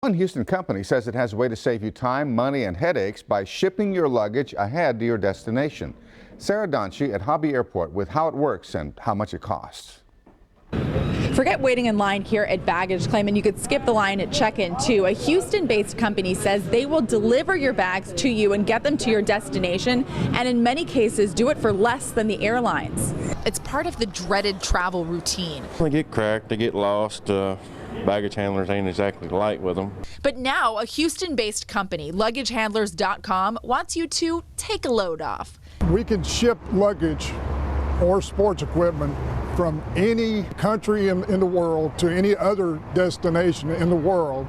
One Houston company says it has a way to save you time, money, and headaches by shipping your luggage ahead to your destination. Sarah Donchie at Hobby Airport with how it works and how much it costs. Forget waiting in line here at Baggage, claiming you could skip the line at check-in too. A Houston-based company says they will deliver your bags to you and get them to your destination, and in many cases do it for less than the airlines. It's part of the dreaded travel routine. They get cracked, they get lost. Baggage handlers ain't exactly light with them. But now a Houston-based company, LuggageHandlers.com, wants you to take a load off. We can ship luggage or sports equipment from any country in the world to any other destination in the world.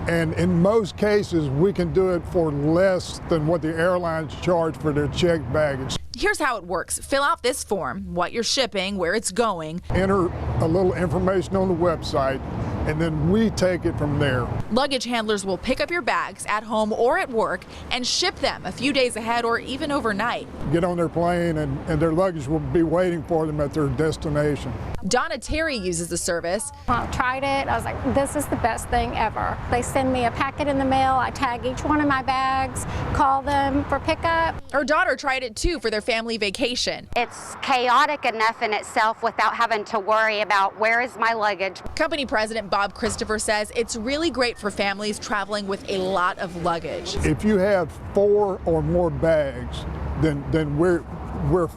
And in most cases, we can do it for less than what the airlines charge for their checked baggage. Here's how it works. Fill out this form, what you're shipping, where it's going. Enter a little information on the website, and then we take it from there. Luggage handlers will pick up your bags at home or at work and ship them a few days ahead or even overnight. Get on their plane and their luggage will be waiting for them at their destination. Donna Terry uses the service. I tried it. I was like, this is the best thing ever. They send me a packet in the mail. I tag each one of my bags, call them for pickup. Her daughter tried it too for their family vacation. It's chaotic enough in itself without having to worry about where is my luggage. Company president Bob Christopher says it's really great for families traveling with a lot of luggage. If you have 4 or more bags, then we're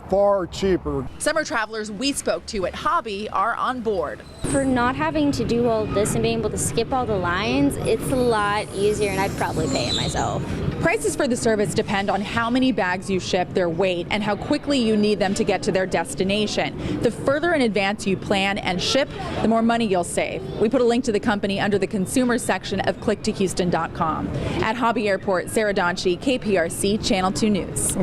far cheaper. Summer travelers we spoke to at Hobby are on board. For not having to do all this and being able to skip all the lines, it's a lot easier, and I'd probably pay it myself. Prices for the service depend on how many bags you ship, their weight, and how quickly you need them to get to their destination. The further in advance you plan and ship, the more money you'll save. We put a link to the company under the consumer section of clicktohouston.com. At Hobby Airport, Sarah Donchie, KPRC Channel 2 News.